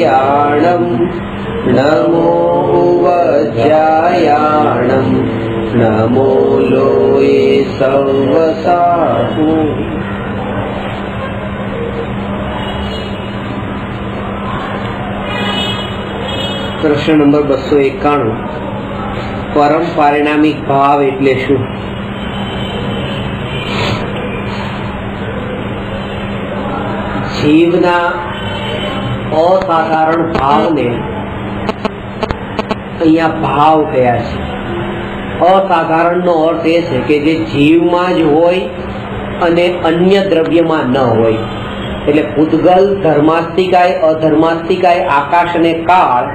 કલ્યાણમ નમો વજ્રાયાણમ નમો લોય સર્વસાહુ. પ્રશ્ન નંબર 291. પરમ પારિણામિક ભાવ એટલે શું? જીવના અસાધારણ ભાવને અહીંયા ભાવ કયા છે. અસાધારણ નો અર્થ એ છે કે જે જીવમાં જ હોય અને અન્ય દ્રવ્યમાં ન હોય. એટલે ભૂતગલ, ધર્માસ્તિકાય, અધર્માસ્તિકાય, આકાશ અને કાળ,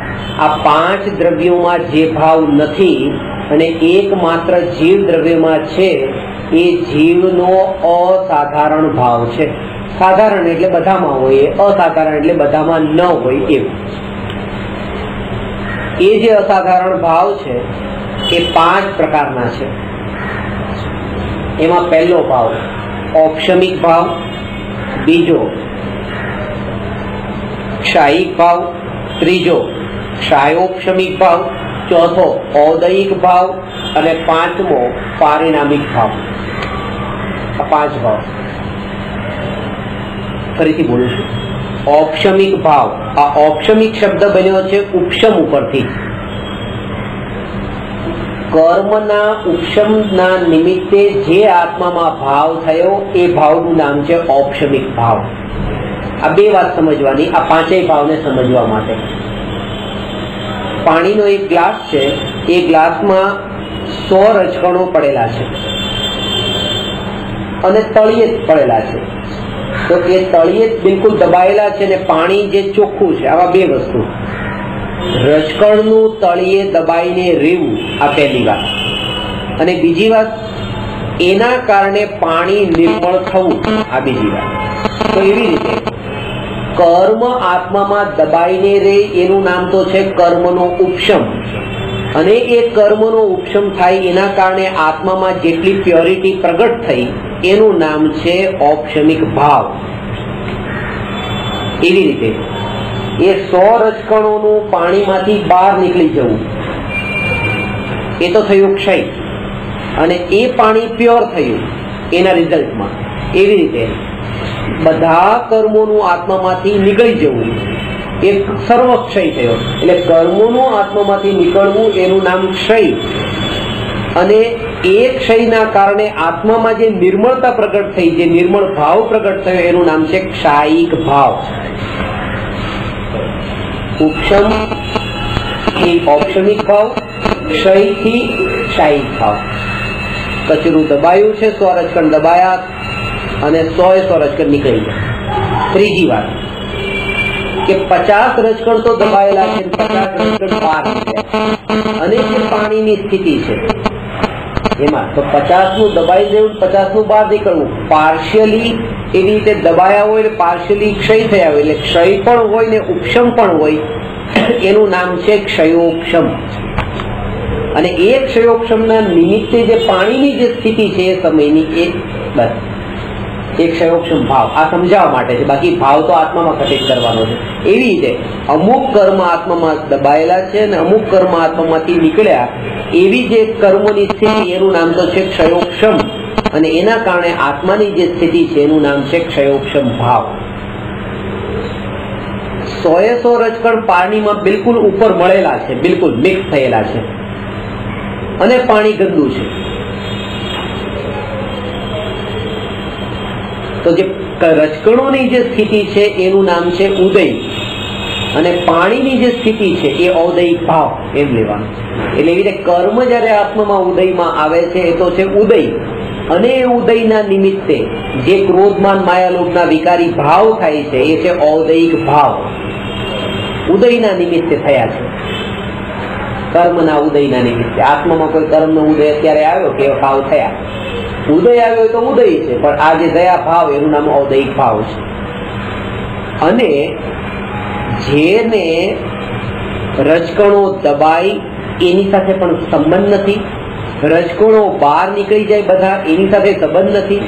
આ 5 દ્રવ્યોમાં જે ભાવ નથી અને એકમાત્ર જીવ દ્રવ્યમાં છે, એ જીવનો અસાધારણ ભાવ છે. સાધારણ એટલે બધામાં હોય, અસાધારણ એટલે બધામાં ન હોય એવું. એ જે અસાધારણ ભાવ છે એ 5 પ્રકારના છે. એમાં પહેલો ભાવ ઔપશમિક ભાવ, બીજો ક્ષાયિક ભાવ, ત્રીજો ક્ષાયોપશમિક ભાવ, ચોથો ઔદયિક ભાવ અને પાંચમો પારિણામિક ભાવ. આ 5 ભાવ. ફરીથી બોલું છું. ઔપશમિક ભાવ, આ ઔપશમિક શબ્દ બન્યો છે ઉપશમ ઉપરથી. કર્મના ઉપશમના નિમિત્તે જે આત્મામાં ભાવ થયો એ ભાવનું નામ છે ઔપશમિક ભાવ. આ 2 વાત સમજવાની, આ 5 ભાવને સમજવા માટે. પાણીનો એક ગ્લાસ છે, એ ગ્લાસમાં 100 રજકણો પડેલા છે અને તળિયે પડેલા છે. તો એ તળિયે બિલકુલ દબાયેલા છે અને પાણી જે ચોખ્ખું છે. આવા 2 વસ્તુ. રજકણનું તળિયે દબાઈને રહેવું, આ પહેલી વાત. અને બીજી વાત, એના કારણે પાણી નિર્મળ થવું, આ બીજી વાત. તો એવી રીતે કર્મ આત્મામાં દબાઈને રહે એનું નામ તો છે કર્મનો ઉપશમ. અને એ કર્મનો ઉપશમ થાય એના કારણે આત્મામાં જેટલી પ્યોરિટી પ્રગટ થઈ એનું નામ છે ઔપશમિક ભાવ. એવી રીતે એ 100 રજકણોનું પાણીમાંથી બહાર નીકળી જવું, એ તો થયું ક્ષય. અને એ પાણી પ્યોર થયું એના રિઝલ્ટમાં. એવી રીતે બધા કર્મોનું આત્મામાંથી નીકળી જવું, એ સર્વક્ષય થયો. એટલે કર્મોનું આત્મામાંથી નીકળવું એનું નામ ક્ષય. અને એ ક્ષયના કારણે આત્મામાં જે નિર્મળતા પ્રગટ થઈ, જે નિર્મળ ભાવ પ્રગટ થયો, એનું નામ છે ક્ષાયિક ભાવ. ઉપશમ થી ઔપશમિક ભાવ, ક્ષયથી ક્ષાયિક ભાવ. કચરું દબાયું છે, 100 રજકણ દબાયા અને 100 રજકણ નીકળી ગયા. ત્રીજી વાત કે 50 રજકણ તો દબાયેલા છે, 50 રજકણ બહાર નીકળ્યા. અને જે પાણીની સ્થિતિ છે એમાં તો 50નું દબાઈ દેવું, 50નું બહાર નીકળવું. પાર્શિયલી એવી રીતે દબાયા હોય એટલે પાર્શિયલી ક્ષય થયા હોય, એટલે ક્ષય પણ હોય ને ઉપશમ પણ હોય. એનું નામ છે ક્ષયોપશમ. અને એ ક્ષયોપશમના નિમિત્તે જે પાણીની જે સ્થિતિ છે એ સમયની, એ બસ એ ક્ષયોપશમ ભાવ. આ સમજાવવા માટે છે, બાકી ભાવ તો આત્મામાં ઘટિત કરવાનો છે. એવી રીતે અમુક કર્મ આત્મામાં દબાયેલા છે અને અમુક કર્મ આત્મામાંથી નીકળ્યા, એવી જે કર્મોની સ્થિતિ એનું નામ તો છે ક્ષયોપશમ. અને એના કારણે આત્માની જે સ્થિતિ છે એનું નામ છે ક્ષયોપશમ ભાવ. 100 રજકણ પાણીમાં બિલકુલ ઉપર મળેલા છે, બિલકુલ મિક્સ થયેલા છે અને પાણી ગંદુ છે. તો જે રજકણોની જે સ્થિતિ છે એનું નામ છે ઉદય, અને પાણીની જે સ્થિતિ છે એ ઔદયિક ભાવ એમ લેવાનું. એટલે એવી રીતે કર્મ જયારે આત્મામાં ઉદયમાં આવે છે એ તો છે ઉદય. અને એ ઉદયના નિમિત્તે જે ક્રોધમાન માયાલોભના વિકારી ભાવ થાય છે એ છે ઔદયિક ભાવ. ઉદયના નિમિત્તે થયા છે, કર્મના ઉદયના નિમિત્તે. આત્મામાં કોઈ કર્મનો ઉદય અત્યારે આવ્યો કે ભાવ થયા, ઉદય આવ્યો તો ઉદય છે, પણ આ જે દયા ભાવ એનું નામ ઔદયિક ભાવ છે. અને જેને રજકણો દબાઈ એની સાથે પણ સંબંધ નથી, રજકણો બહાર નીકળી જાય બધા એની સાથે સંબંધ નથી,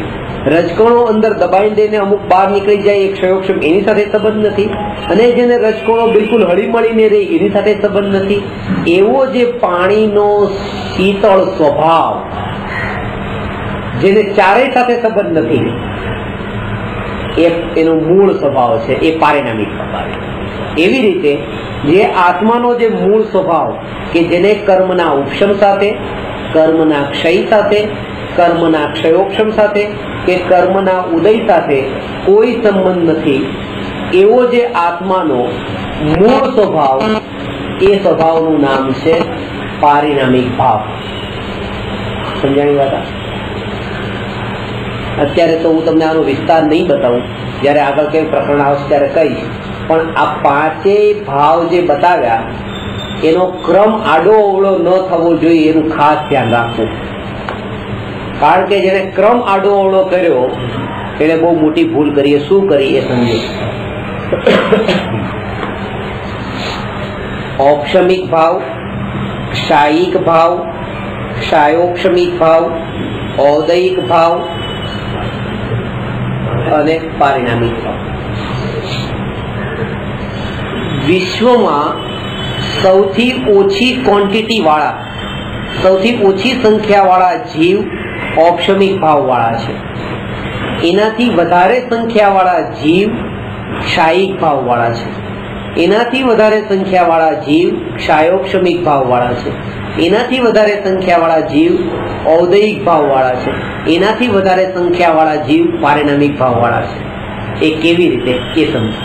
રજકણો અંદર દબાઈ દઈને અમુક બહાર નીકળી જાય એ ક્ષયોક્ષમ, એની સાથે સંબંધ નથી. અને જેને રજકણો બિલકુલ હળીમળીને રહે એની સાથે સંબંધ નથી. એવો જે પાણીનો શીતળ સ્વભાવ, જેને ચારેય સાથે સંબંધ નથી, એનો મૂળ સ્વભાવ છે એ પારિણામિક સ્વભાવ. એવી રીતે જે આત્માનો જે મૂળ સ્વભાવ કે જેને કર્મના ઉપશમ સાથે, કર્મના ક્ષય સાથે, કર્મના ક્ષયોક્ષમ સાથે કે કર્મના ઉદય સાથે કોઈ સંબંધ નથી, એવો જે આત્માનો મૂળ સ્વભાવ, એ સ્વભાવનું નામ છે પારિણામિક ભાવ. સમજાણી વાત? અત્યારે તો હું તમને આનો વિસ્તાર નહીં બતાવું, જયારે આગળ કઈ પ્રકરણ આવશે ત્યારે કહીશ. પણ આ પાંચેય ભાવ જે બતાવ્યા એનો ક્રમ આડો અવળો ન થવો જોઈએ એનું ખાસ ધ્યાન રાખવું. કારણ કે જેને ક્રમ આડો અવળો કર્યો એને બહુ મોટી ભૂલ કરી. શું કરી એ સમજે. ઔક્ષમિક ભાવ, ક્ષાયિક ભાવ, ક્ષાયોક્ષમિક ભાવ, ઔદયિક ભાવ અને પારિણામિક ભાવ. વિશ્વમાં સૌથી ઓછી ક્વોન્ટિટી વાળા, સૌથી ઓછી સંખ્યા વાળા જીવ ઔક્ષમિક ભાવ વાળા છે. એનાથી વધારે સંખ્યા વાળા જીવ ક્ષાયિક ભાવ વાળા છે. એનાથી વધારે સંખ્યા વાળા જીવ ક્ષાયોક્ષમિક ભાવ વાળા છે. એનાથી વધારે સંખ્યા વાળા જીવ ઔદયિક ભાવ વાળા છે. એનાથી વધારે સંખ્યા વાળા જીવ પારિણામિક ભાવ વાળા છે. એ કેવી રીતે એ સમજો.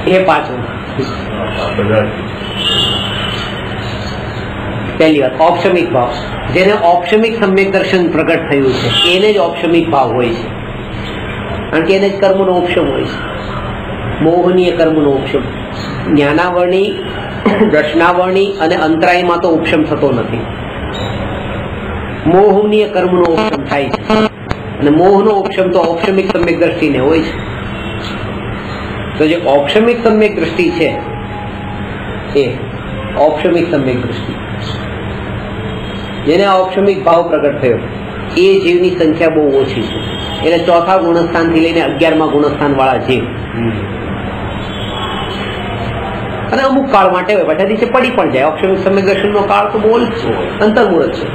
એ પાછું પહેલી વાત ઔક્ષમિક ભાવ, જેને ઔક્ષમિક સમ્યક દર્શન પ્રગટ થયું છે એને જ ઔક્ષમિક ભાવ હોય છે. કારણ કે એને જ કર્મનો ઉપશમ હોય છે. મોહનીય કર્મનો ઉપશમ. જ્ઞાનાવરણી, દર્શનાવરણી અને અંતરાયમાં તો ઉપશમ થતો નથી. મોહનીય કર્મનો ઉપશમ થાય છે. અને મોહનો ઉપશમ તો ઔક્ષમિક સમ્યક દ્રષ્ટિને હોય છે. તો જે ઔક્ષમિક સમ્યક દ્રષ્ટિ છે એ ઔક્ષમિક સમ્યક દ્રષ્ટિ, જેને ઔક્ષમિક ભાવ પ્રગટ થયો એ જીવની સંખ્યા બહુ ઓછી છે. એટલે ચોથા ગુણસ્થાન થી લઈને 11મા ગુણસ્થાન વાળા જીવ અને અમુક કાળ માટે બેઠા દિવસે પડી પણ જાય. ઔક્ષમિક સમ્યક દર્શનનો કાળ તો બહુ અંતર્મુહૂર્ત છે.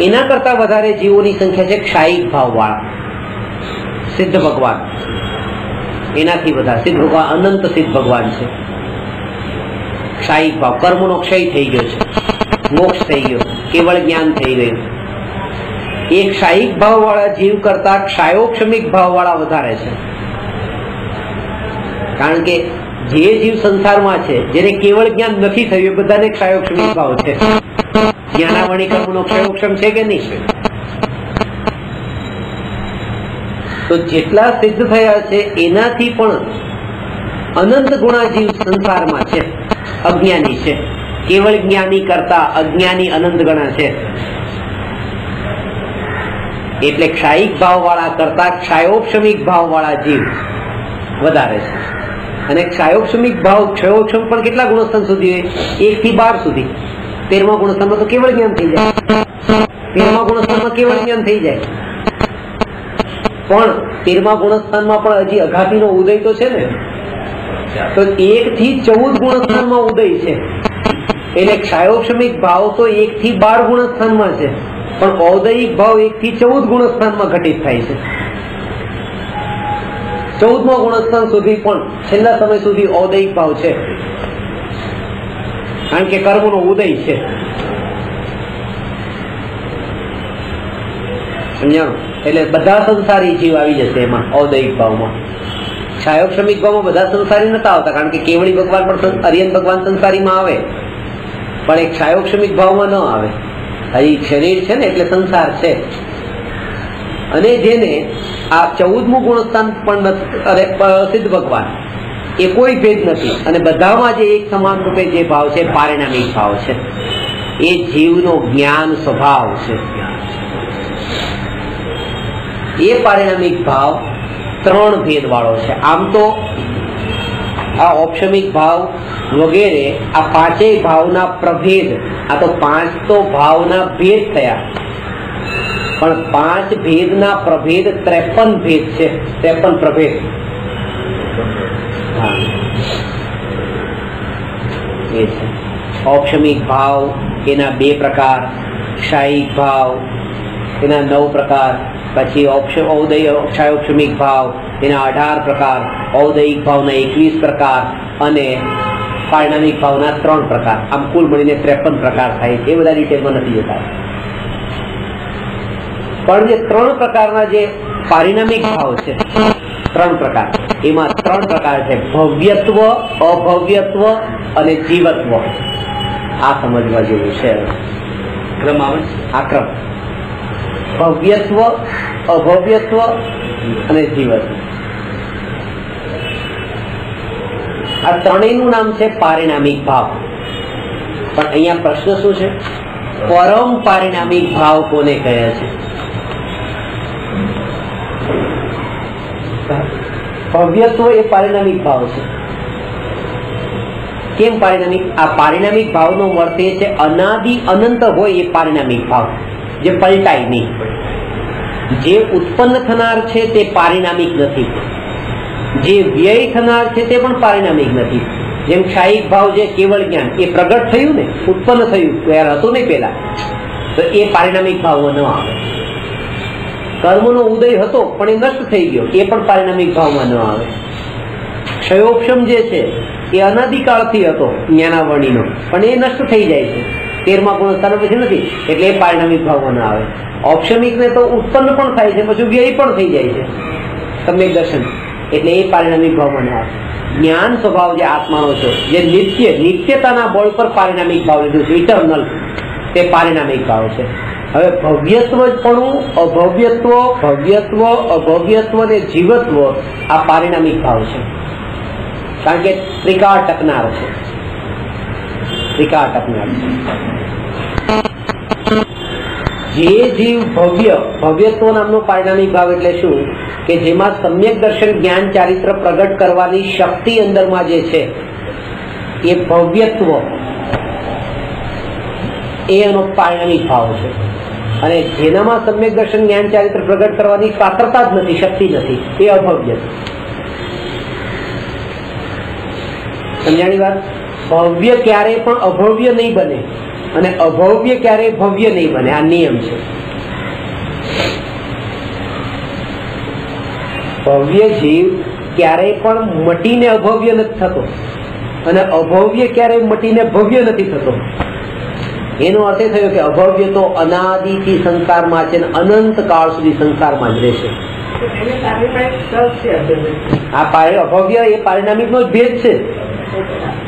એના કરતા વધારે જીવોની સંખ્યા છે ક્ષાયિક ભાવ વાળા. સિદ્ધ ભગવાન એનાથી વધારે. સિદ્ધ ભગવાન અનંત સિદ્ધ ભગવાન છે. ક્ષાયિક ભાવ, કર્મનો ક્ષય થઈ ગયો છે, મોક્ષ થઈ ગયો, કેવળ જ્ઞાન થઈ ગયું. એ ક્ષાયિક ભાવ વાળા જીવ કરતા ક્ષાયોક્ષમિક ભાવ વાળા વધારે છે. કારણ કે જે જીવ સંસારમાં છે જેને કેવળ જ્ઞાન નથી થયું એ બધાને ક્ષાયોક્ષમિક ભાવ છે. જ્ઞાનાવરણી કર્મનો ક્ષયોક્ષમ છે કે નહીં? તો જેટલા સિદ્ધ થયા છે એનાથી પણ અનંત ગુણા જીવ સંસારમાં છે, અજ્ઞાની છે. કેવળ જ્ઞાની કરતા અજ્ઞાની અનંત ગણા છે. એટલે ક્ષાયિક ભાવ વાળા કરતા ક્ષાયોક્ષમિક ભાવ વાળા જીવ વધારે છે. અને ક્ષાયોક્ષમિક ભાવ, ક્ષયોક્ષમ પણ કેટલા ગુણસ્થાન સુધી? 1 થી 12 સુધી. 13મા ગુણસ્થાનમાં તો કેવળ જ્ઞાન થઈ જાય. 13મા ગુણસ્થાનમાં કેવળ જ્ઞાન થઈ જાય. પણ 13મા ગુણસ્થાનમાં પણ હજી અઘાતીનો ઉદય તો છે ને. તો 1 થી 14 ગુણસ્થાનમાં ઉદય છે. એટલે ક્ષાયોક્ષમિક ભાવ તો 1 થી 12 ગુણસ્થાનમાં છે, પણ ઔદયિક ભાવ 1 થી 14 ગુણસ્થાનમાં ઘટિત થાય છે. 14મા ગુણસ્થાન સુધી પણ છેલ્લા સમય સુધી ઔદયિક ભાવ છે. કારણ કે કર્મનો ઉદય છે. સમજાણું? એટલે બધા સંસારી જીવ આવી જશે એમાં, ઔદયિક ભાવમાં. ક્ષાયોક્ષમિક ભાવમાં બધા સંસારી નતા આવતા, કારણ કે કેવળી ભગવાન પણ, અરિયન ભગવાન સંસારીમાં આવે, પણ એક ક્ષાયોક્ષમિક ભાવમાં ન આવે. હજી શરીર છે ને એટલે સંસાર છે. અને જેને આ 14મું ગુણસ્થાન પણ સિદ્ધ ભગવાન, એ કોઈ ભેદ નથી. અને બધામાં જે એક સમાન રૂપે જે ભાવ છે પારિણામિક ભાવ છે. એ જીવનો જ્ઞાન સ્વભાવ છે. એ પારિણામિક ભાવ 3 ભેદ વાળો છે. આમ તો આ ઔક્ષમિક ભાવ વગેરે આ પાંચેય ભાવના પ્રભેદ આ તો 5 તો ભાવના ભેદ થયા, પણ 5 ભેદના પ્રભેદ 53 ભેદ છે, 53 પ્રભેદ. એ છે ઔક્ષમિક ભાવ, એના 2 પ્રકાર, ક્ષાયિક ભાવ એના 9 પ્રકાર, પછી ક્ષાયોક્ષમિક ભાવ એના 18 પ્રકાર, ઔદયિક ભાવના 21 પ્રકાર અને પારિણામિક ભાવના 3 પ્રકાર. આમ કુલ મળીને 53 પ્રકાર થાય. એ બધા ડિટેલમાં નથી જતા, પણ જે 3 પ્રકારના જે પારિણામિક ભાવ છે, 3 પ્રકાર, એમાં 3 પ્રકાર છે: ભવ્યત્વ, અભવ્યત્વ અને જીવત્વ. આ સમજવા જેવું છે. ક્રમ આવે, આ ક્રમ: ભવ્યત્વ, અભવ્યત્વ અને જીવત્વ. આ ત્રણેયનું નામ છે પારિણામિક ભાવ. પણ અહીંયા પ્રશ્ન શું છે? પરમ પારિણામિક ભાવ કોને કહે છે? ભવ્યત્વ એ પારિણામિક ભાવ છે. કેમ પારિણામિક? આ પારિણામિક ભાવનો અર્થ એ છે અનાદિ અનંત હોય એ પારિણામિક ભાવ, જે પલટાય નહીં. જે ઉત્પન્ન થનાર છે તે પારિણામિક નથી, જે વ્યય થનાર છે તે પણ પારિણામિક નથી. જેમ ક્ષાયિક ભાવ જે કેવળ જ્ઞાન, એ પ્રગટ થયું ને, ઉત્પન્ન થયું, ત્યારે હતું નહીં પેલા, તો એ પારિણામિક ભાવમાં ન આવે. કર્મનો ઉદય હતો પણ એ નષ્ટ થઈ ગયો, એ પણ પારિણામિક ભાવમાં ન આવે. ક્ષયોક્ષમ જે છે એ અનાદિકાળથી હતો જ્ઞાનાવરણીનો, પણ એ નષ્ટ થઈ જાય છે, 13મા ગુણસ્થાન પછી નથી, એટલે એ પારિણામિક ભાવમાં ન આવે. ઔક્ષમિક ને તો ઉત્પન્ન પણ થાય છે, પછી વ્યય પણ થઈ જાય છે, સમ્યક દર્શન, એટલે એ પારિણામિક ભાવમાં ન આવે. જ્ઞાન સ્વભાવ જે આત્માનો છે, જે નિત્યતાના બળ પર પારિણામિક ભાવ લીધું છે, ઇટર્નલ, તે પારિણામિક ભાવ છે. હવે ભવ્યત્વ પણ, અભવ્યત્વ, ભવ્યત્વ, અભવ્યત્વ અને જીવત્વ આ પારિણામિક ભાવ છે, કારણ કે ત્રિકાળ ટકનાર છે, ત્રિકાળ ટકનાર છે. જે જીવ ભવ્યત્વ નામનો પારિણામિક ભાવ એટલે શું? કે જેમાં સમ્યક દર્શન જ્ઞાન ચારિત્ર પ્રગટ કરવાની શક્તિ અંદરમાં જે છે એ ભવ્યત્વ, એનો પારિણામિક ભાવ છે. અને જેનામાં સમ્યક દર્શન જ્ઞાન ચારિત્ર પ્રગટ કરવાની પાત્રતા જ નથી, શક્તિ નથી, એ અભવ્ય. સમજાણી વાત? ભવ્ય ક્યારેય પણ અભવ્ય નહીં બને અને અભવ્ય ક્યારેય ભવ્ય નહીં બને, આ નિયમ છે. ભવ્ય જીવ ક્યારેય પણ મટીને અભવ્ય નથી થતો અને અભવ્ય ક્યારેય મટીને ભવ્ય નથી થતો. એનો અર્થ એ થયો કે અભવ્ય તો અનાદિથી સંસારમાં છે, અનંત કાળ સુધી સંસારમાં જ રહેશે. આ અભવ્ય એ પારિણામિક નો જ ભેદ છે.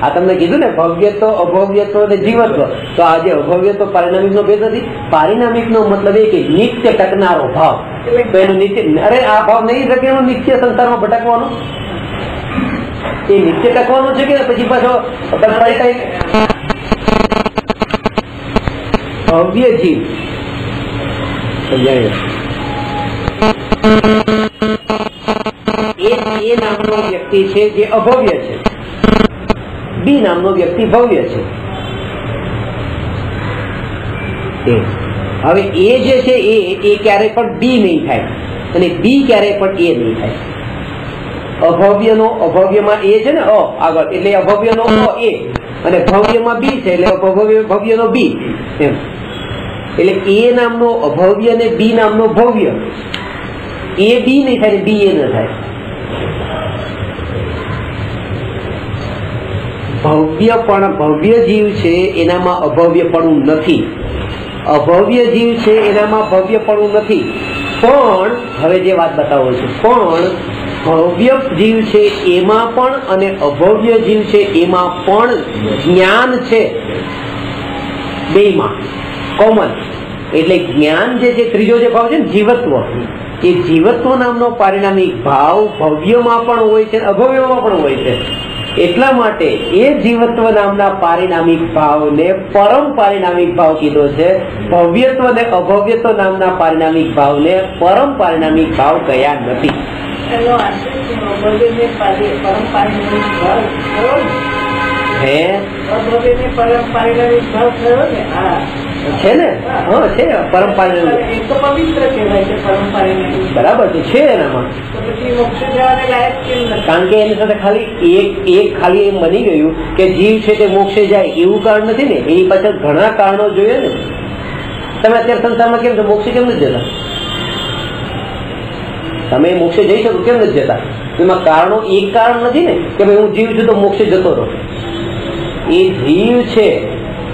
આ તમને કીધું ને, ભવ્યત્વ, અભવ્યત્વ અને જીવત્વ. તો આ જે અભવ્યત્વ પારિણામિક નો ભેદ નથી. પારિણામિક નો મતલબ એ કે નિત્ય ટકનારો ભાવ. તો એનું નિત્ય, અરે આ ભાવ નહીં શકે એનું નિત્ય સંસારમાં ભટકવાનો, એ નિત્ય ટકવાનો છે કે પછી પાછો ભવ્ય જીવ. સમજાય? એ નામનો વ્યક્તિ છે જે અભવ્ય છે, બી નામનો વ્યક્તિ ભવ્ય છે. હવે એ જે છે એ ક્યારેય પણ બી નહીં થાય અને બી ક્યારેય પણ એ નહીં થાય. અભવ્યનો, અભવ્યમાં એ છે ને અ આગળ, એટલે અભવ્યનો અ એ, અને ભવ્યમાં બી છે એટલે ભવ્યનો બી. એમ એટલે એ નામનો અભવ્ય ને બી નામનો ભવ્ય, એ બી નહીં થાય, બી એ ન થાય. ભવ્ય જીવ છે એનામાં અભવ્યપણું નથી, અભવ્ય જીવ છે એનામાં ભવ્યપણું નથી. પણ હવે જે વાત બતાવો છું, પણ ભવ્ય જીવ છે એમાં પણ અને અભવ્ય જીવ છે એમાં પણ જ્ઞાન છે, બેયમાં કોમન. એટલે જ્ઞાન જે છે, ત્રીજો જે ભાવ છે ને જીવત્વ, એ જીવત્વ નામનો પારિણામિક ભાવ ભવ્યમાં પણ હોય છે, અભવ્યમાં પણ હોય છે. એટલા માટે એ જીવત્વ નામના પારિણામિક ભાવને પરમ પારિણામિક ભાવ કીધો છે. ભવ્યત્વ અને અભવ્યત્વ નામના પારિણામિક ભાવને પરમ પારિણામિક ભાવ કયા નથી. હે છે ને? હા છે, પરંપરા બરાબર તો છે એનામાં. કારણ કે એની સાથે ખાલી એક ખાલી એમ બની ગયું કે જીવ છે તે મોક્ષે જાય એવું કારણ નથી ને, એની પાછળ ઘણા કારણો જોઈએ ને. તમે અત્યારે સંસારમાં કેમ છો, મોક્ષે કેમ નથી જતા? તમે મોક્ષે જઈ શકો કેમ નથી જતા? એમાં કારણો એક કારણ નથી ને કે ભાઈ હું જીવ છું તો મોક્ષે જતો રહો. એ જીવ છે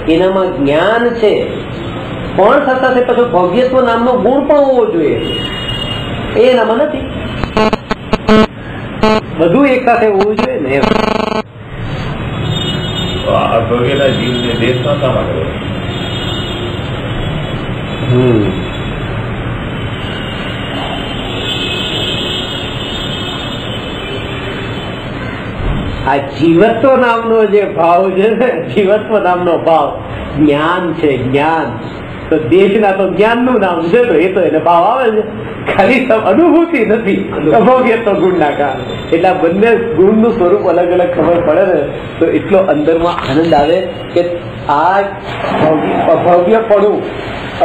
એનામાં જ્ઞાન છે, પણ સાથે પાછો ભવ્યત્વ નામનો ગુણ પણ હોવો જોઈએ, એ એનામાં નથી. બધું એક સાથે હોવું જોઈએ ને. અભવ્યના જીવને દેશમાં શા માટે? આ જીવત્વ નામનો જે ભાવ છે ને, જીવત્વ નામનો ભાવ જ્ઞાન છે. જ્ઞાન તો દેશના તો જ્ઞાનનું નામ છે, તો એ તો એને ભાવ આવે છે, ખાલી અનુભૂતિ નથી અભવ્યત્વ ગુણના કારણે. એટલે આ બંને ગુણનું સ્વરૂપ અલગ અલગ ખબર પડે ને તો એટલો અંદરમાં આનંદ આવે કે આ અભવ્યપણું,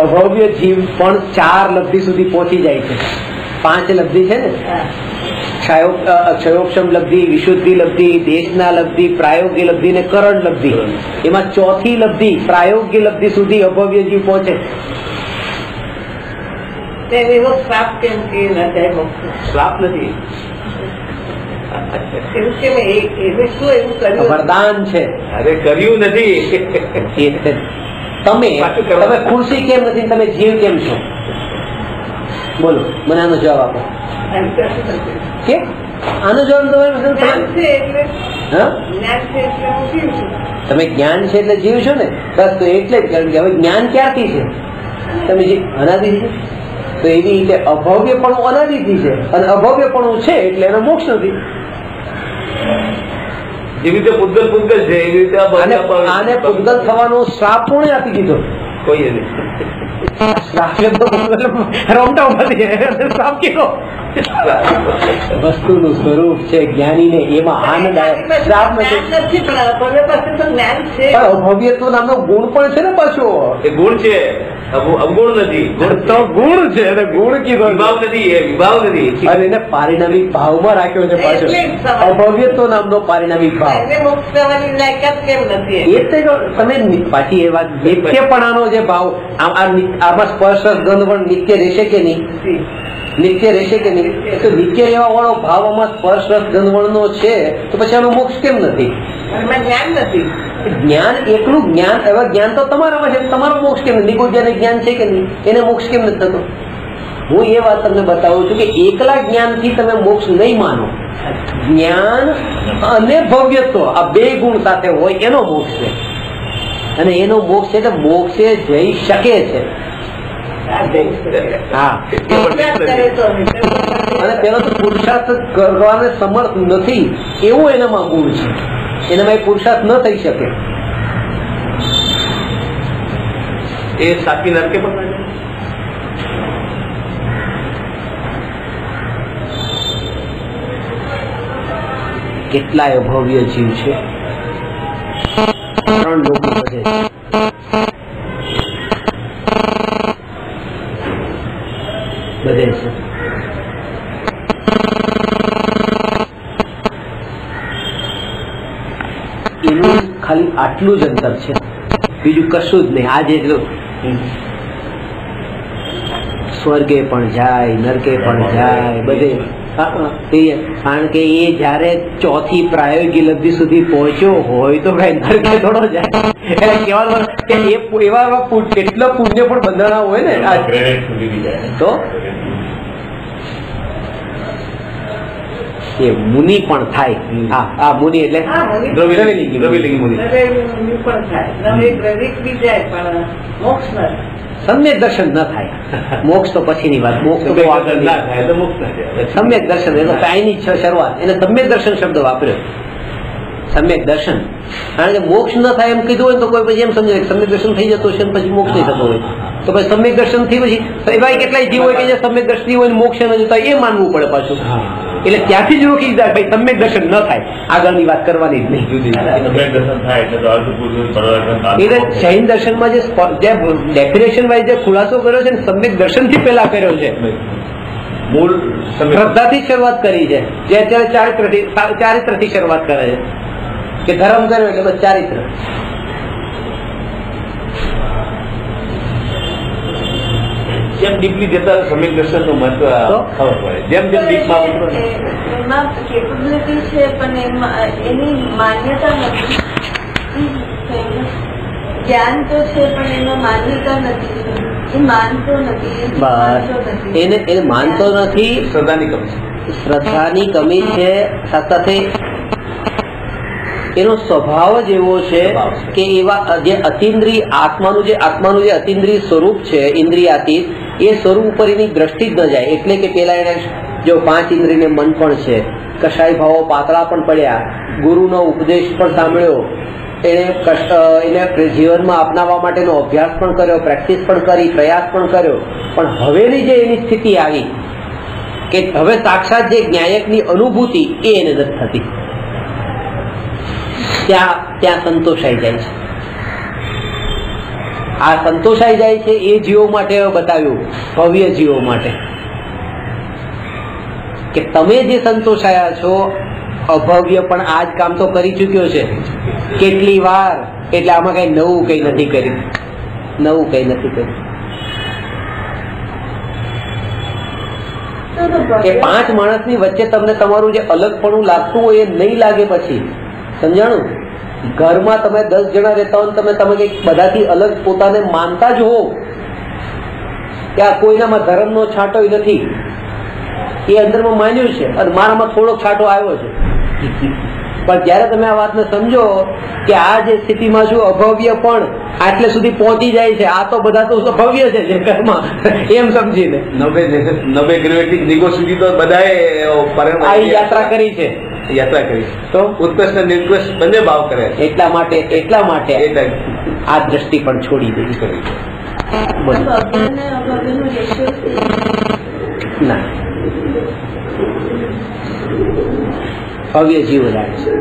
અભવ્ય જીવ પણ 4 લબ્ધિ સુધી પહોંચી જાય છે. 5 લબ્ધિ છે ને, ક્ષયોક્ષમ લબ્ધિ, વિશુદ્ધિ લબ્ધિ, દેશના લબ્ધિ, પ્રાયોગ્ય લબ્ધિ ને કરણ લબ્ધિ. એમાં 4થી લબ્ધિ પ્રાયોગ્ય લબ્ધિ સુધી અભવ્ય જીવ પહોંચે. શ્રાપ નથી, વરદાન છે. અરે કર્યું નથી. તમે ખુરશી કેમ નથી, તમે જીવ કેમ છો? બોલો, મને આનો જવાબ આપો. કે આનો જવાબ તમે જ્ઞાન છે એટલે જીવ છો ને, બસ. તો એટલે જ હવે જ્ઞાન ક્યારથી છે? તમે જે અનાદિ છે, તો એવી રીતે અભવ્યપણું અનાદિથી છે, અને અભવ્યપણું છે એટલે એનો મોક્ષ નથી. જેવી રીતે પૂતગલ છે એવી રીતે આને પૂતગલ થવાનો શ્રાપ કોણે આપી દીધો? કોઈ નહીં. વસ્તુનું સ્વરૂપ છે જ્ઞાનીને, એમાં આનંદ આવે. શ્રાપ નથી, પણ અભવ્યત્વ નામનો ગુણ પણ છે ને પાછો. એ ગુણ છે, અવગુણ નથી. તો ગુણ છે, ગુણ કીધો, વિભાવ નથી. વિભાવ નથી, અને એને પારિણામિક ભાવમાં રાખ્યો છે પાછો. અભવ્યત્વ નામનો પારિણામિક ભાવ. તમે પાછી એ વાત, નિત્યપણાનો જે ભાવ, આમાં સ્પર્શ ગંધ પણ નિત્ય રહેશે કે નહીં? નિત્ય રહેશે કે નહીં? તો નિત્ય રહેવા વાળો ભાવ આમાં સ્પર્શ રસ ગંધવણ નો છે, તો પછી આનો મોક્ષ કેમ નથી? જ્ઞાન નથી. જ્ઞાન એકલું જ્ઞાન, એવા જ્ઞાન તો તમારામાં છે, તમારો મોક્ષ કેમ નથી? નિગુજ્જાને જ્ઞાન છે કે નહીં? એને મોક્ષ કેમ નથી થતો? હું એ વાત તમને બતાવું છું કે એકલા જ્ઞાનથી તમે મોક્ષ નહીં માનો. જ્ઞાન અને ભવ્યત્વ આ 2 ગુણ સાથે હોય એનો મોક્ષ છે, અને એનો મોક્ષ છે એટલે મોક્ષે જઈ શકે છે. હા, અને પેલો તો પુરુષાર્થ કરવાને સમર્થ નથી એવું એનામાં ગુણ છે. એનામાં પુરુષાર્થ ન થઈ શકે. એ સાચી નરકે પણ કેટલાય ભવ્ય જીવ છે, 3 લોકો બધે બધે છે. એનું ખાલી આટલું જ અંતર છે, બીજું કશું જ નહીં. આજે સ્વર્ગે પણ જાય, નરકે પણ જાય, બધે. કારણ કે એ જયારે 4થી પ્રાયોગિક લબ્ધિ સુધી પહોંચ્યો હોય તો ભાઈ નરકે થોડો જાય. એટલે કહેવાનું કે એવા કેટલો પુણ્ય પણ બંધાણા હોય ને તો એ મુનિ પણ થાય. હા, આ મુનિ એટલે દ્રવ્યલિંગી મુનિ. સમ્યક દર્શન ન થાય, મોક્ષ તો પછીની વાત. મોક્ષ તો સમ્યક દર્શન એ તો કાંઈની શરૂઆત, એને સમ્યક દર્શન શબ્દ વાપર્યો. સમ્યક દર્શન. કારણ કે મોક્ષ ન થાય એમ કીધું હોય તો કોઈ પછી એમ સમજે સમ્યક દર્શન થઈ જતું હશે પછી મોક્ષ નહીં થતો હોય તો પછી સમ્યક દર્શન થી પછી ભાઈ કેટલાય જીવ હોય કે જે સમ્યક દર્શન હોય મોક્ષ ન જતા એ માનવું પડે પાછું. એટલે ત્યાંથી જ રોકી દીધા ભાઈ સમ્યક દર્શન ન થાય આગળની વાત કરવાની જ નહીં. એટલે જૈન દર્શનમાં જે ડેફિનેશન વાઇઝ જે ખુલાસો કર્યો છે ને સમ્યક દર્શન થી પેલા કર્યો છે. મૂળ શ્રદ્ધાથી શરૂઆત કરી છે જે અત્યારે ચારિત્રથી શરૂઆત કરે છે કે ધર્મ કર્યો એટલે બસ ચારિત્ર. જેમ ડીપલી જતા સમ્યક દર્શન નું મહત્વ ખબર પડે. જેમ જેમ ડીપમાં ઉતરો એમાં કેપેબિલિટી છે પણ એની માન્યતા નથી. જ્ઞાન તો છે પણ એમાં માન્યતા નથી. એ માનતો નથી. એને માનતો નથી. શ્રદ્ધાની કમી શ્રદ્ધાની કમી છે. સાથે એનો સ્વભાવ જ એવો છે કે એવા જે અતિન્દ્રિય આત્માનું જે અતિન્દ્રિય સ્વરૂપ છે ઇન્દ્રિયાતીત એ સ્વરૂપ ઉપર એની દ્રષ્ટિ જ ન જાય. એટલે કે પેલા એને જો 5 ઇન્દ્રિયને મન પણ છે, કશાય ભાવો પાતળા પણ પડ્યા, ગુરુનો ઉપદેશ પણ સાંભળ્યો, એને જીવનમાં અપનાવવા માટેનો અભ્યાસ પણ કર્યો, પ્રેક્ટિસ પણ કરી, પ્રયાસ પણ કર્યો, પણ હવેની જે એની સ્થિતિ આવી કે હવે સાક્ષાત જે જ્ઞાયકની અનુભૂતિ એ એને નથી થતી, ત્યાં સંતોષાઈ જાય છે. આ સંતોષાઈ જાય છે એ જીવો માટે બતાવ્યું, ભવ્ય જીવો માટે કે તમે જે સંતોષાયા છો અભવ્ય પણ આ જ કામ તો કરી ચૂક્યો છે કેટલી વાર. એટલે આમાં કઈ નવું કઈ નથી કર્યું. કે 5 માણસની વચ્ચે તમને તમારું જે અલગપણું લાગતું હોય એ નહીં લાગે. પછી સમજાણું? ઘરમાં તમે 10 જણા રહેતા હો તમે કઈક બધાથી અલગ પોતાને માનતા જ હો કે આ કોઈનામાં ધર્મનો છાંટો નથી, એ અંદરમાં માન્યું છે અને મારામાં થોડો છાંટો આવ્યો છે. પણ જયારે તમે આ વાતને સમજો કે આ જે સ્થિતિમાં શું અભવ્ય પણ આટલે સુધી પહોંચી જાય છે, આ તો બધા તો અભવ્ય છે જે ઘરમાં એમ સમજીને 90 ગ્રેવિટી નિગો સુધી તો બધાએ યાત્રા કરી છે. તો ઉત્કૃષ્ટ અને નિર્કૃષ્ટ બંને ભાવ કરે. એટલા માટે આ દ્રષ્ટિ પણ છોડી દેવી કરી. ના, ભવ્ય જીવ લાગે છે.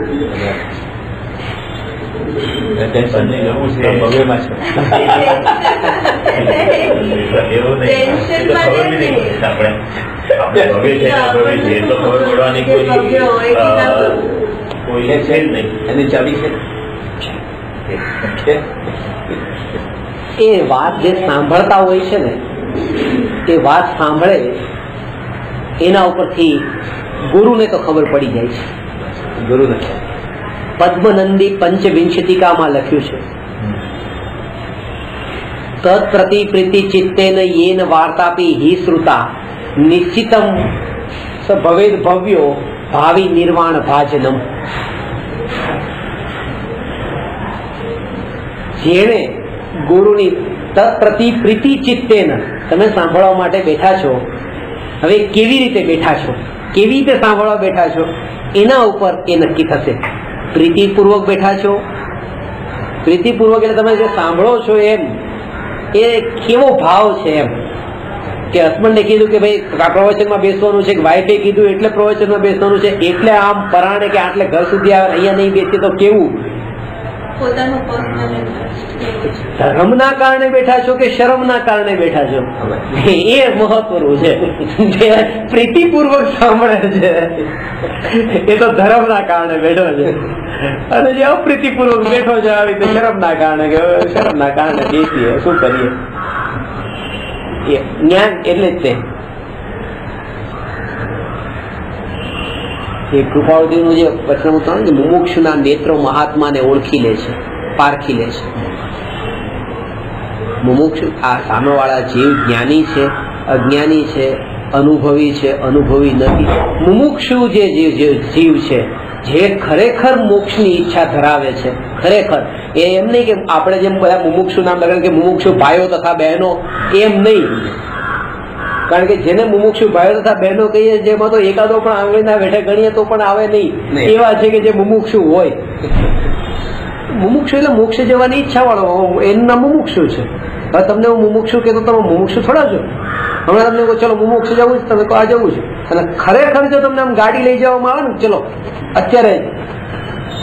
એ વાત જે સાંભળતા હોય છે ને એ વાત સાંભળે એના ઉપરથી ગુરુને તો ખબર પડી જાય છે. ગુરુને પદ્મનંદી પંચવિંશતિકામાં લખ્યું છે તત્પ્રતિ પ્રીતિ ચિત્તેન યેન વાર્તાપી હિ શ્રુતા નિશ્ચિતમ સ ભવેદ ભવ્યો ભાવિ નિર્વાણ ભાજનમ. જેણે ગુરુની તત્પ્રતિ પ્રીતિ ચિત્તેન, તમે સાંભળવા માટે બેઠા છો, હવે કેવી રીતે બેઠા છો, કેવી રીતે સાંભળવા બેઠા છો એના ઉપર એ નક્કી થશે. પ્રીતિપૂર્વક બેઠા છો, પ્રીતિપૂર્વક એટલે તમે જે સાંભળો છો એમ એ કેવો ભાવ છે. એમ કે હસબન્ડે કીધું કે ભાઈ પ્રવચનમાં બેસવાનું છે, વાઈફે કીધું એટલે પ્રવચનમાં બેસવાનું છે, એટલે આમ પરાણે કે આટલે ઘર સુધી આવે અહીંયા નહીં બેસીએ તો કેવું. ધર્મના કારણે બેઠા છો કે શરમના કારણે બેઠા છો એ મહત્વનું છે. જે પ્રીતિપૂર્વક સાંભળે છે એ તો ધર્મના કારણે બેઠો છે, અને જે અપ્રીતિપૂર્વક બેઠો છે આવી રીતે શરમના કારણે બેસીએ શું કરીએ. જ્ઞાન એટલે જ તે કૃપાળુજીનું જે વચન હતું કે મુમુક્ષુના નેત્રો મહાત્માને ઓળખી લે છે, પારખી લે છે. મુમુક્ષુ આ સામેવાળા જીવ જ્ઞાની છે, અજ્ઞાની છે, અનુભવી છે, અનુભવી નથી. મુમુક્ષુ જે જીવ છે જે ખરેખર મોક્ષની ઈચ્છા ધરાવે છે, ખરેખર એમ નહીં કે આપણે જેમ બધા મુમુક્ષુ નામ લગાડે કે મુમુક્ષુ ભાઈઓ તથા બહેનો, એમ નહીં. કારણ કે જેને મુમુક્ષુ ભાઈઓ તથા બહેનો કહીએ જેમાં તો એકાદો પણ આંગળીના વેઠે ગણીએ તો પણ આવે નહીં, એવા છે કે જે મુમુક્ષુ હોય. મુમુક્ષુ એટલે મોક્ષ જવાની ઈચ્છા વાળો, એનું નામ મુમુક્ષુ છે. હવે તમને હું મુમુક્ષુ કે તો તમે મુમુક્ષુ થોડા છો. હમણાં તમને કહો ચલો મુમુક્ષુ જવું છે, તમે કહો આ જવું છે, અને ખરેખર જો તમને આમ ગાડી લઈ જવામાં આવે ને, ચલો અત્યારે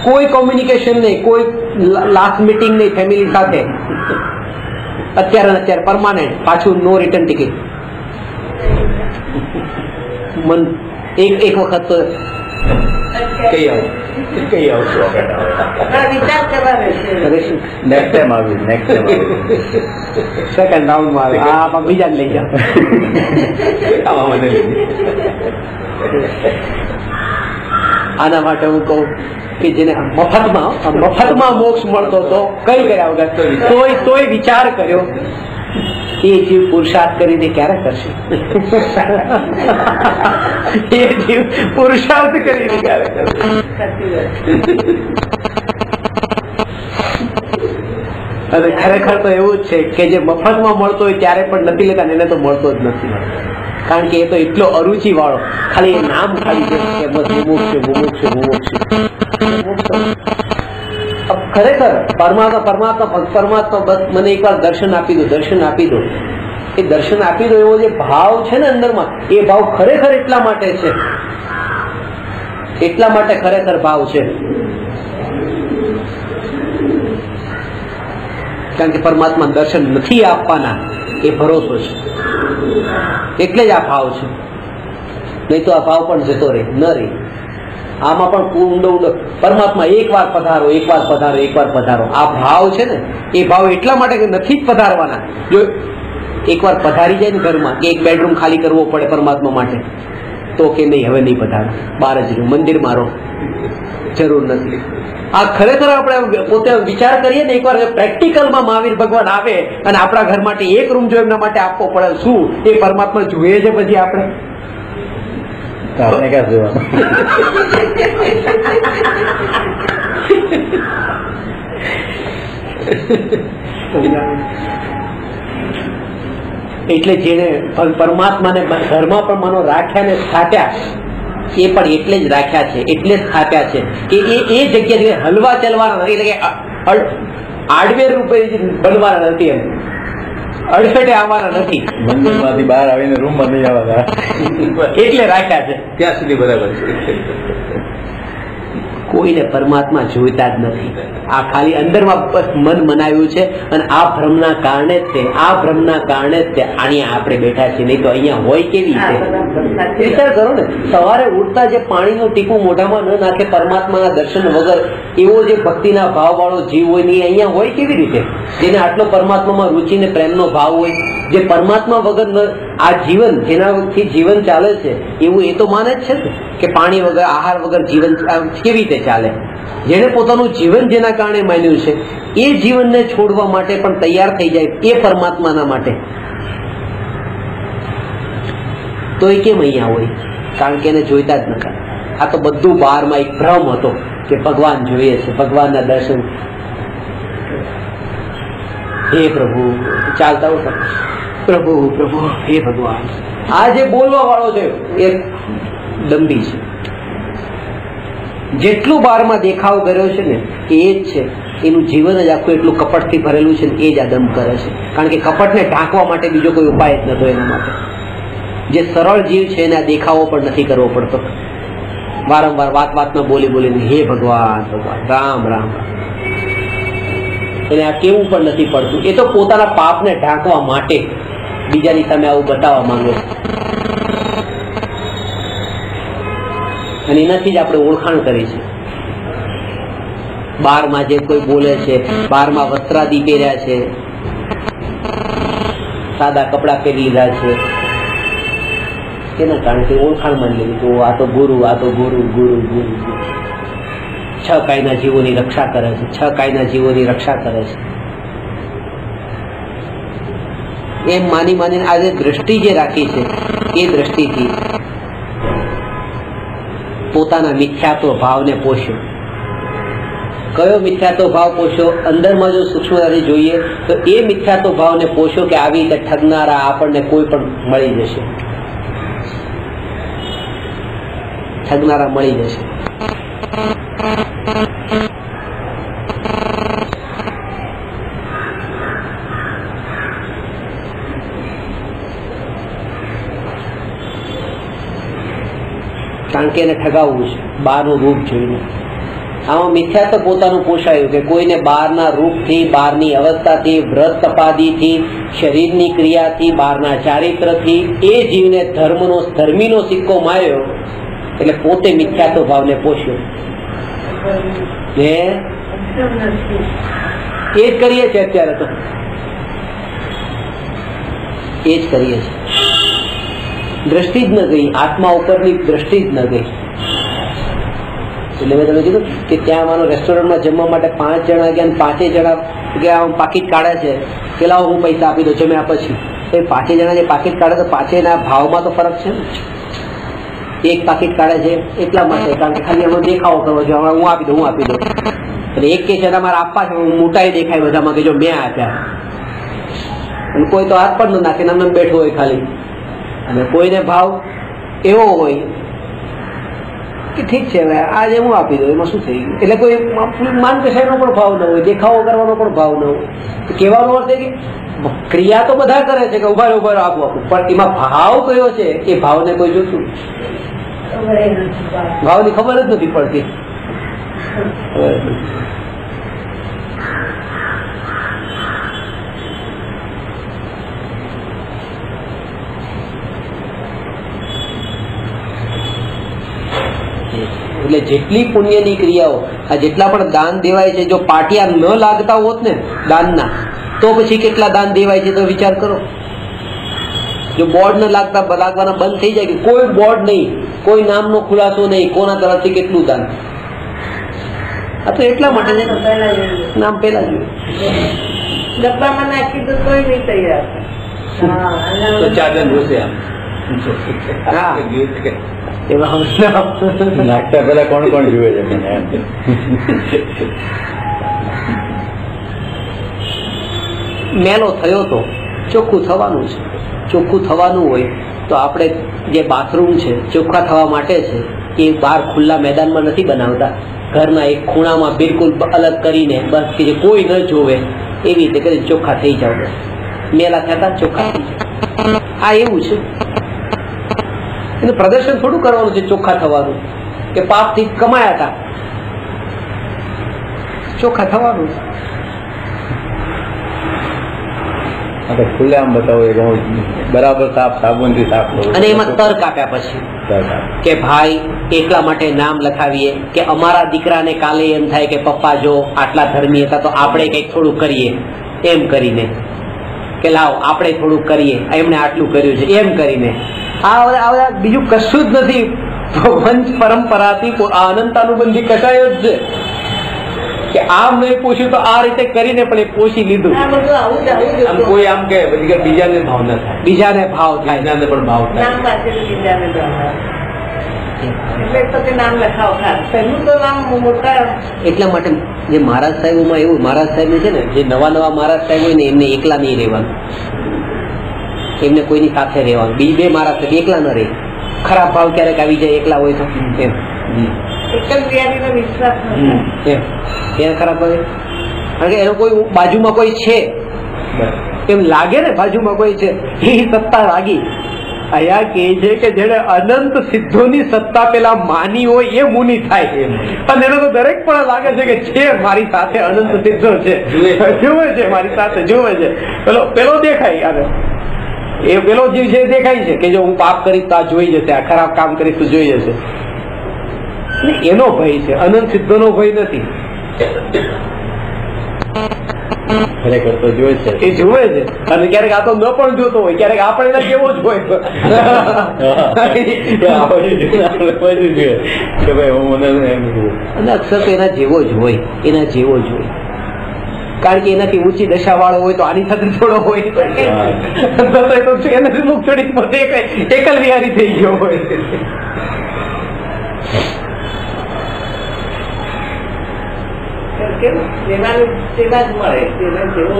કોઈ કોમ્યુનિકેશન નહીં, કોઈ લાસ્ટ મીટિંગ નહીં ફેમિલી સાથે, અત્યારે પરમાનન્ટ, પાછું નો રિટર્ન ટિકિટ. મન એક વખત તો કઈ આવશો વિચાર કરવા રહેશે. નેક્સ્ટ ટાઈમ આવ્યું સેકન્ડ રાઉન્ડમાં આવે, બીજા લઈ જાઓ. આના માટે હું કહું કે જેને મફતમાં મોક્ષ મળતો હતો કઈ કર્યા વગર તોય વિચાર કર્યો, એ જીવ પુરુષાર્થ કરીને ક્યારે કરશે? એ જીવ પુરુષાર્થ કરીને ક્યારે કરશે? અને ખરેખર તો એવું જ છે કે જે મફતમાં મળતો હોય ત્યારે પણ નથી લેતા, એને તો મળતો જ નથી. કારણ કે એ તો એટલો અરુચિ વાળો, ખાલી એ નામ ખાલી છે કે બસ મુમુક્ષુ. ખરેખર પરમાત્મા બસ મને એકવાર દર્શન આપી દો. એ દર્શન આપી દો એવો જે ભાવ છે ને અંદરમાં, એ ભાવ ખરેખર એટલા માટે ખરેખર ભાવ છે. કારણ કે પરમાત્મા દર્શન નથી આપવાના એ ભરોસો છે, એટલે જ આ ભાવ છે. નહીં તો આ ભાવ પણ જતો રહે ન રહે. આમાં પણ ઊંડો પરમાત્મા એકવાર પધારો. આ ભાવ છે ને, એ ભાવ એટલા માટે કે નથી જ પધારવાના. જો એકવાર પધારી જાય ને ઘરમાં, એક બેડરૂમ ખાલી કરવો પડે પરમાત્મા માટે, તો કે નહીં હવે નહીં પધારો, બહાર જ રહ્યું, મંદિરમાં રહો, જરૂર નથી. આ ખરેખર આપણે પોતે વિચાર કરીએ ને, એકવાર પ્રેક્ટિકલમાં મહાવીર ભગવાન આવે અને આપણા ઘર માટે એક રૂમ જો એમના માટે આપવો પડે, શું એ પરમાત્મા જોઈએ છે પછી આપણે ક્યાં જોવાનું? એટલે જેને પરમાત્માને ઘરમાં પણ માનો રાખ્યા ને સ્થાપ્યા, એ પણ એટલે જ રાખ્યા છે, એટલે જ સ્થાપ્યા છે કે એ જગ્યાએ હલવા ચલવાના નથી, એટલે કે આડવેર રૂપે બનવાના નથી, એમ અડફેટે આવવાના નથી. મંદિરમાંથી બહાર આવીને રૂમમાં નહીં આવવાના, એટલે રાખ્યા છે. ત્યાં સુધી બરાબર છે. કોઈને પરમાત્મા જોઈતા જ નથી. આ ખાલી અંદરમાં બસ મન મનાવ્યું છે, અને આ ભ્રમના કારણે જ તે અહીંયા આપણે બેઠા છીએ. નહીં તો અહીંયા હોય કેવી રીતે? વિચાર કરો ને, સવારે ઉઠતા જે પાણીનું ટીપું મોઢામાં ન નાખે પરમાત્માના દર્શન વગર, એવો જે ભક્તિના ભાવ વાળો જીવ હોય ને, અહીંયા હોય કેવી રીતે? જેને આટલો પરમાત્મામાં રુચિ ને પ્રેમનો ભાવ હોય, જે પરમાત્મા વગર આ જીવન, જેનાથી જીવન ચાલે છે, એવું એ તો માને જ છે કે પાણી વગર, આહાર વગર જીવન કેવી રીતે ચાલે? જેને પોતાનું જીવન જેના કારણે માન્યું છે, એ જીવનને છોડવા માટે પણ તૈયાર થઈ જાય, એ પરમાત્માના માટે, તો એ કેમ અહીંયા હોય? કારણ કે એને જોઈતા જ નથી. આ તો બધું બહારમાં એક ભ્રમ હતો કે ભગવાન જોઈએ છે, ભગવાનના દર્શન. હે પ્રભુ, ચાલતા હોય પ્રભુ હે ભગવાન. આ જે બોલવા વાળો છે એ દંભી છે. જેટલું બહારમાં દેખાવ કર્યો છે ને, એ જ છે. એનું જીવન જ આખું એટલું કપટથી ભરેલું છે ને, એ જ આ દંભ કરે છે. કારણ કે કપટને ઢાંકવા માટે બીજો કોઈ ઉપાય જ નતો એના માટે. જે સરળ જીવ છે એને આ દેખાવો પણ નથી કરવો પડતો. વારંવાર વાતમાં બોલીને હે ભગવાન રામ રામ, એને આ કેવું પણ નથી પડતું. એ તો પોતાના પાપને ઢાંકવા માટે બીજાની સામે આવું બતાવવા માંગે છે, અને એનાથી જ આપણે ઓળખાણ કરી છે. બારમાં જે કોઈ બોલે છે, બારમાં વસ્ત્રાદી પહેર્યા છે, સાદા કપડા પહેરી લીધા છે, તેના કારણે ઓળખાણ માની લીધી, આ તો ગુરુ 6 કાયના જીવોની રક્ષા કરે છે. એમ માનીને આજે દ્રષ્ટિ જે રાખી છે, એ દ્રષ્ટિથી પોતાના મિથ્યાત્વ ભાવને પોષ્યો. કયો મિથ્યાત્વ ભાવ પોષ્યો? અંદરમાં જો સૂક્ષ્મતાથી જોઈએ તો એ મિથ્યાત્વ ભાવને પોષ્યો કે આવી રીતે ઠગનારા આપણને કોઈ પણ મળી જશે. ઠગનારા મળી જશે. કારણ કે એને ઠગાવવું છે બહારનું રૂપ જોઈને. આમાં મિથ્યા તો પોતાનું પોષાયું કે કોઈને બહારના રૂપથી, બહારની અવસ્થાથી, વ્રત તપાદીથી, શરીરની ક્રિયાથી, બહારના ચારિત્રથી એ જીવને ધર્મીનો સિક્કો માર્યો એટલે પોતે મિથ્યાત્વ ભાવને પોષ્યો. એ જ કરીએ છીએ અત્યારે તો, એ જ કરીએ છીએ. દ્રષ્ટિ જ ન ગઈ, આત્મા ઉપરની દ્રષ્ટિ જ ન ગઈ. એટલે મેં તમે કીધું કે ત્યાં માનો રેસ્ટોરન્ટમાં જમવા માટે 5 જણા ગયા, 5 જણા પાકીટ કાઢે છે કે લાવો હું પૈસા આપી દઉં જમ્યા પછી. એ 5 જણા જે પાકીટ કાઢે તો 5ના ભાવમાં તો ફરક છે ને. એક પાકીટ કાઢે છે એટલા માટે કારણ કે ખાલી એમાં દેખાવો કરવો છે, હું આપી દઉં અને એક કે છે મારે આપવા છે, મોટાઈ દેખાય બધામાં કે જો મેં આપ્યા. અને કોઈ તો હાથ પણ ન નાખે, નામ બેઠું હોય ખાલી. અને કોઈને ભાવ એવો હોય કે ઠીક છે હવે આજે હું આપી દઉં, એમાં શું થઈ ગયું. એટલે કોઈ માન કશાયનો પણ ભાવ ન હોય, દેખાવો કરવાનો પણ ભાવ ન હોય. કહેવાનો અર્થ છે કે ક્રિયા તો બધા કરે છે કે ઉભા ઉભા આપવું, પણ એમાં ભાવ કયો છે એ ભાવને કોઈ જોતું, ભાવની ખબર જ નથી પડતી. એટલે જેટલી પુણ્યની ક્રિયાઓ, આ જેટલા પણ દાન દેવાય છે, જો પાટિયા ન લાગતા હોત ને દાનના, તો પછી કેટલા દાન દેવાય છે તો વિચાર કરો. જો બોર્ડ ન લાગવાના બંધ થઈ જાય કે કોઈ બોર્ડ નહીં, કોઈ નામનો ખુલાસો નહીં, કોના તરફથી કેટલું દાન, આ તો એટલા માટે નામ પેલા જોયું. ડબ્બામાં નાખી તો કોઈ નહીં તૈયાર. નાખતા પેલા કોણ કોણ જુએ છે? મેલો થયો તો ચોખ્ખું થવાનું છે. ચોખ્ખું થવાનું હોય તો આપણે જે બાથરૂમ છે ચોખ્ખા થવા માટે છે એ બહાર ખુલ્લા મેદાનમાં નથી બનાવતા, ઘરના એક ખૂણામાં બિલકુલ અલગ કરીને બસ કે જે કોઈ ન જોવે એવી રીતે કરી ચોખ્ખા થઈ જાવ. મેલા થતા ચોખ્ખા થઈ જાય. આ એવું છે. એનું પ્રદર્શન થોડું કરવાનું છે ચોખ્ખા થવાનું કે પાપથી કમાયા હતા, ચોખ્ખા થવાનું. ખુલ્લે આમ બતાવો બરાબર સાફ સાબુનથી સાફ કરો. અને એમાં તર્ક આપ્યા પછી કે ભાઈ એટલા માટે નામ લખાવીએ કે અમારા દીકરાને કાલે એમ થાય કે પપ્પા જો આટલા ધર્મી હતા તો આપણે કંઈક થોડું કરીએ, એમ કરીને કે લાવ આપણે થોડુંક કરીએ, એમણે આટલું કર્યું છે એમ કરીને. આ બીજું કશું જ નથી. વંશ પરંપરાથી અનંતાનુબંધી કશાય જ છે કે આમ નહીં પૂછ્યું તો આ રીતે કરીને પણ એ પોષી લીધું. કોઈ આમ કે બીજાને ભાવ ન થાય, બીજાને ભાવ થાય, બીજાને પણ ભાવ થાય. એટલા માટે જે મહારાજ સાહેબોમાં એવું, મહારાજ સાહેબ છે ને, જે નવા મહારાજ સાહેબ હોય ને એમને એકલા નહીં રહેવાનું, એમને કોઈની સાથે રહેવાનું. બે મહારાજ સાહેબ એકલા ન રહે. ખરાબ ભાવ ક્યારેક આવી જાય એકલા હોય તો એમ ખરાબ ભાવે. કારણ કે એનો કોઈ બાજુમાં કોઈ છે એમ લાગે ને, બાજુમાં કોઈ છે એ સત્તા લાગી. અહીંયા કે છે કે જેને અનંત સિદ્ધોની સત્તા પેલા માની હોય એ મુનિ થાય, અને એને તો દરેક પણ લાગે છે કે છે મારી સાથે અનંત સિદ્ધો છે, જુએ છે મારી સાથે, જુએ છે. પેલો દેખાય આવે, એ પેલો જીવ છે દેખાય છે કે જો હું પાપ કરીશ તો આ જોઈ જશે, આ ખરાબ કામ કરીશ તો જોઈ જશે. એનો ભય છે, અનંત સિદ્ધો નો ભય નથી. ખરેખર તો જોઈ છે, એ જુએ છે. અને ક્યારેક આ તો ન પણ જોતો હોય, ક્યારેક આપણે એના જેવો જ હોય કે ભાઈ હું મને અને અક્ષર તો એના જેવો જ હોય, એના જેવો જ હોય. કારણ કે એનાથી ઊંચી દશા વાળો હોય તો આની સાથે થોડો હોય તો એનાથી મુખ છોડી પોતે એકલ વિહારી થઈ ગયો હોય.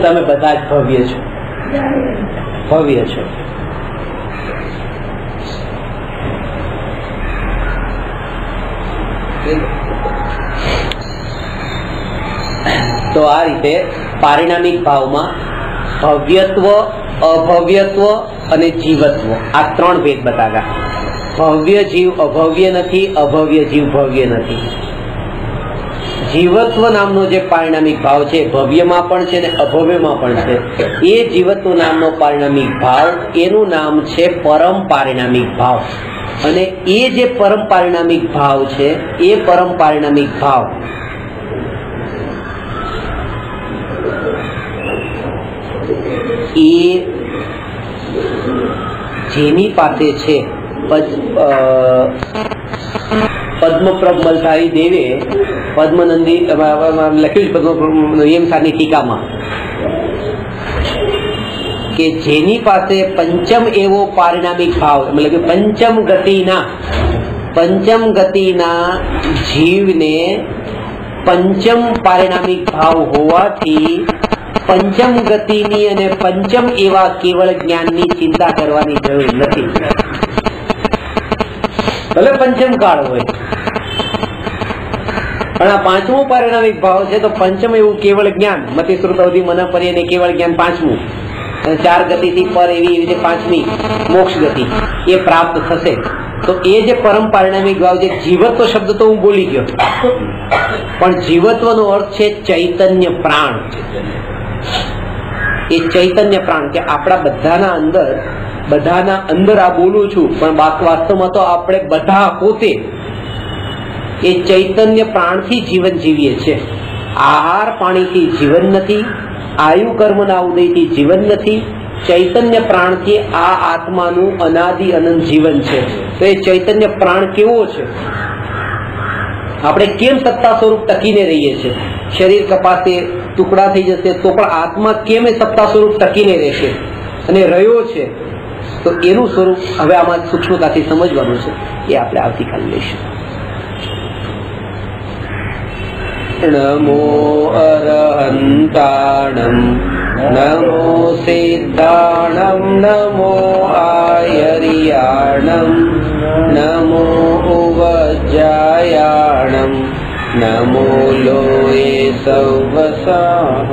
તમે બધા જ ભવ્ય છો, ભવ્ય છો. તો આ રીતે પારિણામિક ભાવમાં ભવ્યત્વ, અભવ્યત્વ અને જીવત્વ આ ત્રણ ભેદ બતાવ્યા. ભવ્ય જીવ અભવ્ય નથી, અભવ્ય જીવ ભવ્ય નથી. જીવત્વ નામનો જે પારિણામિક ભાવ છે ભવ્યમાં પણ છે ને અભવ્યમાં પણ છે. એ જીવત્વ નામનો પારિણામિક ભાવ એનું નામ છે પરમ પારિણામિક ભાવ. અને એ જે પરમ પારિણામિક ભાવ છે એ પરમ પારિણામિક ભાવ એ જેની પાસે છે પદ્મપ્રભ મલધારી દેવે પદ્મનંદી લખ્યું છે નિયમસારની ટીકામાં કે જેની પાસે પંચમ એવો પારિણામિક ભાવ મતલબ કે પંચમ ગતિના જીવને પંચમ પારિણામિક ભાવ હોવાથી પંચમ ગતિની અને પંચમ એવા કેવળ જ્ઞાનની ચિંતા કરવાની જરૂર નથી. ભલે પંચમ કાળ હોય પણ આ પાંચમો પારિણામિક ભાવ છે તો પંચમ એવું કેવળ જ્ઞાન મતિ શ્રુત અવધિ મન પર્ય અને કેવળ જ્ઞાન પાંચમું અને ચાર ગતિથી પર એવી રીતે પાંચમી મોક્ષ ગતિ એ પ્રાપ્ત થશે. તો એ જે પરમ પારિણામિક ભાવ જે જીવત્વ શબ્દ તો હું બોલી ગયો પણ જીવત્વનો અર્થ છે ચૈતન્ય પ્રાણ. એ ચૈતન્ય પ્રાણ કે આપણા બધાના અંદર આ બોલું છું પણ વાસ્તવમાં તો આપણે બધા પોતે એ ચૈતન્ય પ્રાણથી જીવન જીવીએ છીએ. આહાર પાણીથી જીવન નથી, આયુ કર્મના ઉદયથી જીવન નથી, ચૈતન્ય પ્રાણથી આ આત્માનું અનાદિ અનંત જીવન છે. તો એ ચૈતન્ય પ્રાણ કેવો છે? આપણે કેમ સત્તા સ્વરૂપ ટકીને રહીએ છીએ? શરીર કપાશે, ટુકડા થઈ જશે તો પણ આત્મા કેમ એ સત્તા સ્વરૂપ ટકીને રહેશે અને રહ્યો છે? તો એનું સ્વરૂપ હવે આમાં સૂક્ષ્મતાથી સમજવાનું છે. એ આપણે આવતીકાલે લઈશું. નમો અરહંતાણમ નમો સિદ્ધાણમ નમો આયર્યાણમ નમો ઉવજ્જાયાણમ નમો લોએ સૌવસાહં.